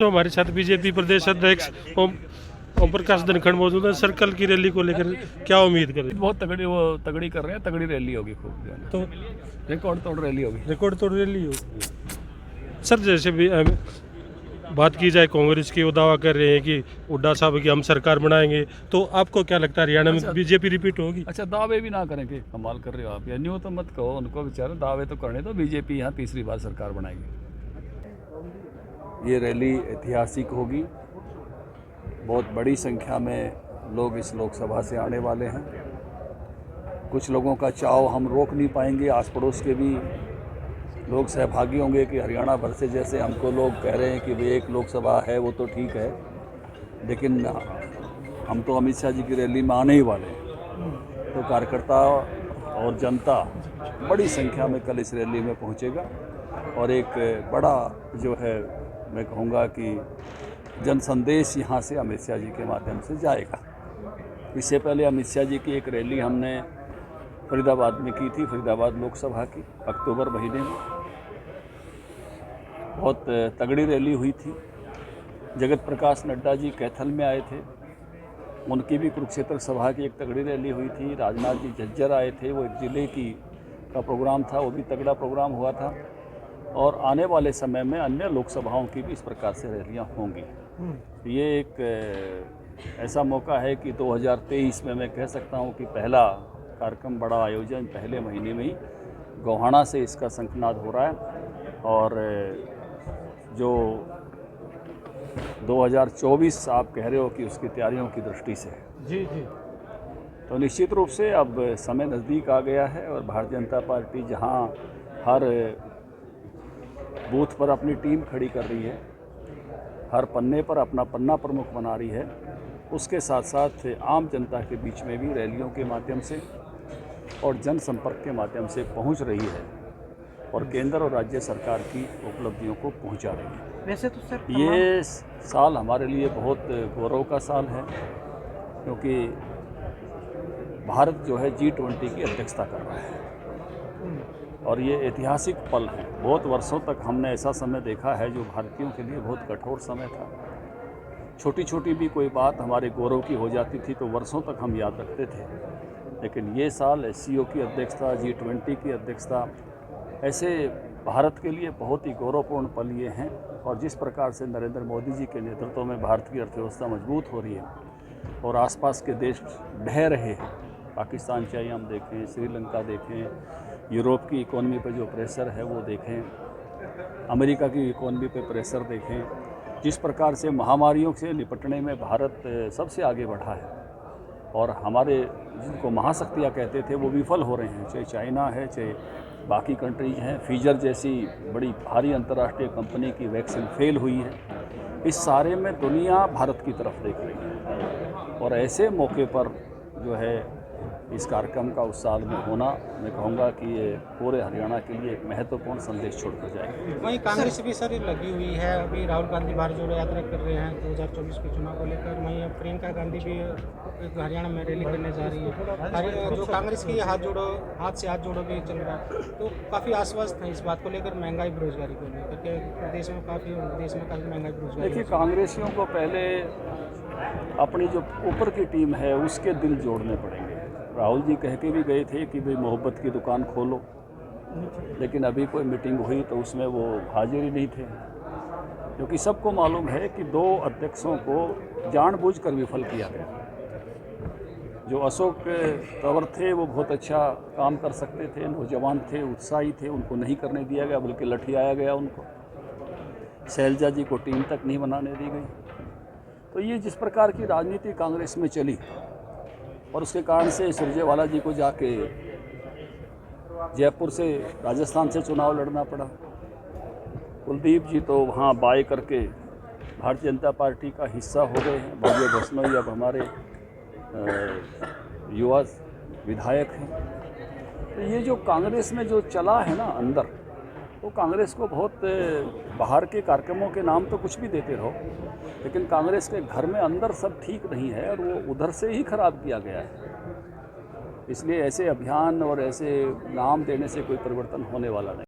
तो हमारे साथ बीजेपी प्रदेश अध्यक्ष ओम प्रकाश धनखड़ मौजूद है। सर्कल की रैली को लेकर क्या उम्मीद करें? बहुत तगड़ी कर रहे हैं। तगड़ी रैली होगी, खूब तो रिकॉर्ड तोड़ रैली होगी। रिकॉर्ड तोड़ रैली हो सर। जैसे भी बात की जाए कांग्रेस की, वो दावा कर रहे हैं कि हुड्डा साहब की हम सरकार बनाएंगे, तो आपको क्या लगता है हरियाणा में बीजेपी रिपीट होगी? अच्छा, दावे भी ना करेंगे, कमाल कर रहे हो आप। या न्यू तो मत कहो उनको, बेचारे दावे तो करने दो। बीजेपी यहाँ तीसरी बार सरकार बनाएगी। ये रैली ऐतिहासिक होगी। बहुत बड़ी संख्या में लोग इस लोकसभा से आने वाले हैं। कुछ लोगों का चाव हम रोक नहीं पाएंगे। आस पड़ोस के भी लोग सहभागी होंगे कि हरियाणा भर से, जैसे हमको लोग कह रहे हैं कि भाई एक लोकसभा है वो तो ठीक है, लेकिन हम तो अमित शाह जी की रैली में आने ही वाले हैं। तो कार्यकर्ता और जनता बड़ी संख्या में कल इस रैली में पहुंचेगा और एक बड़ा जो है, मैं कहूँगा कि जन संदेश यहाँ से अमित शाह जी के माध्यम से जाएगा। इससे पहले अमित शाह जी की एक रैली हमने फरीदाबाद में की थी, फरीदाबाद लोकसभा की, अक्टूबर महीने में। बहुत तगड़ी रैली हुई थी। जगत प्रकाश नड्डा जी कैथल में आए थे, उनकी भी कुरुक्षेत्र सभा की एक तगड़ी रैली हुई थी। राजनाथ जी झज्जर आए थे, वो एक ज़िले की का प्रोग्राम था, वो भी तगड़ा प्रोग्राम हुआ था। और आने वाले समय में अन्य लोकसभाओं की भी इस प्रकार से रैलियां होंगी। ये एक ऐसा मौका है कि 2023 में मैं कह सकता हूं कि पहला कार्यक्रम, बड़ा आयोजन पहले महीने में ही गोहाना से इसका शंखनाद हो रहा है। और जो 2024 आप कह रहे हो कि उसकी तैयारियों की दृष्टि से जी जी, तो निश्चित रूप से अब समय नज़दीक आ गया है और भारतीय जनता पार्टी जहां हर बूथ पर अपनी टीम खड़ी कर रही है, हर पन्ने पर अपना पन्ना प्रमुख बना रही है, उसके साथ साथ आम जनता के बीच में भी रैलियों के माध्यम से और जनसंपर्क के माध्यम से पहुंच रही है और केंद्र और राज्य सरकार की उपलब्धियों को पहुंचा रही है। वैसे तो सर ये साल हमारे लिए बहुत गौरव का साल है, क्योंकि भारत जो है G20 की अध्यक्षता कर रहा है और ये ऐतिहासिक पल है। बहुत वर्षों तक हमने ऐसा समय देखा है जो भारतीयों के लिए बहुत कठोर समय था। छोटी छोटी भी कोई बात हमारे गौरव की हो जाती थी तो वर्षों तक हम याद रखते थे, लेकिन ये साल SCO की अध्यक्षता, G20 की अध्यक्षता, ऐसे भारत के लिए बहुत ही गौरवपूर्ण पल ये हैं। और जिस प्रकार से नरेंद्र मोदी जी के नेतृत्व में भारत की अर्थव्यवस्था मजबूत हो रही है और आसपास के देश ढह रहे हैं, पाकिस्तान चाहे हम देखें, श्रीलंका देखें, यूरोप की इकोनॉमी पर जो प्रेशर है वो देखें, अमेरिका की इकोनॉमी पे प्रेशर देखें, जिस प्रकार से महामारियों से निपटने में भारत सबसे आगे बढ़ा है और हमारे जिनको महाशक्तियाँ कहते थे वो विफल हो रहे हैं, चाहे चाइना है, चाहे बाकी कंट्रीज हैं। फिजर जैसी बड़ी भारी अंतर्राष्ट्रीय कंपनी की वैक्सीन फेल हुई है। इस सारे में दुनिया भारत की तरफ देख रही है और ऐसे मौके पर जो है इस कार्यक्रम का उस साल में होना, मैं कहूँगा कि ये पूरे हरियाणा के लिए एक महत्वपूर्ण संदेश छोड़कर जाएगा। वहीं कांग्रेस भी सर लगी हुई है। अभी राहुल गांधी भारत जोड़ो यात्रा कर रहे हैं 2024 के चुनाव को लेकर। वहीं अब प्रियंका गांधी भी हरियाणा में रैली करने जा रही है। जो कांग्रेस की हाथ से हाथ जोड़ो भी चल रहा है, तो काफ़ी आश्वस्त है इस बात को लेकर, महंगाई बेरोजगारी को लेकर के देश में काफ़ी महंगाई बेरोजगारी। देखिए, कांग्रेसियों को पहले अपनी जो ऊपर की टीम है उसके दिल जोड़ने पड़ेंगे। राहुल जी कह के भी गए थे कि भाई मोहब्बत की दुकान खोलो, लेकिन अभी कोई मीटिंग हुई तो उसमें वो हाजिर ही नहीं थे, क्योंकि सबको मालूम है कि 2 अध्यक्षों को जानबूझकर विफल किया गया। जो अशोक तंवर थे वो बहुत अच्छा काम कर सकते थे, नौजवान थे, उत्साही थे, उनको नहीं करने दिया गया, बल्कि लठियाया गया उनको। शैलजा जी को टीम तक नहीं बनाने दी गई। तो ये जिस प्रकार की राजनीति कांग्रेस में चली और उसके कारण से सुरजेवाला जी को जाके जयपुर से, राजस्थान से चुनाव लड़ना पड़ा। कुलदीप जी तो वहाँ बाय करके भारतीय जनता पार्टी का हिस्सा हो गए हैं। भव्य बसनोई अब हमारे युवा विधायक हैं। तो ये जो कांग्रेस में जो चला है ना अंदर, तो कांग्रेस को बहुत, बाहर के कार्यक्रमों के नाम तो कुछ भी देते रहो, लेकिन कांग्रेस के घर में अंदर सब ठीक नहीं है और वो उधर से ही खराब किया गया है। इसलिए ऐसे अभियान और ऐसे नाम देने से कोई परिवर्तन होने वाला नहीं।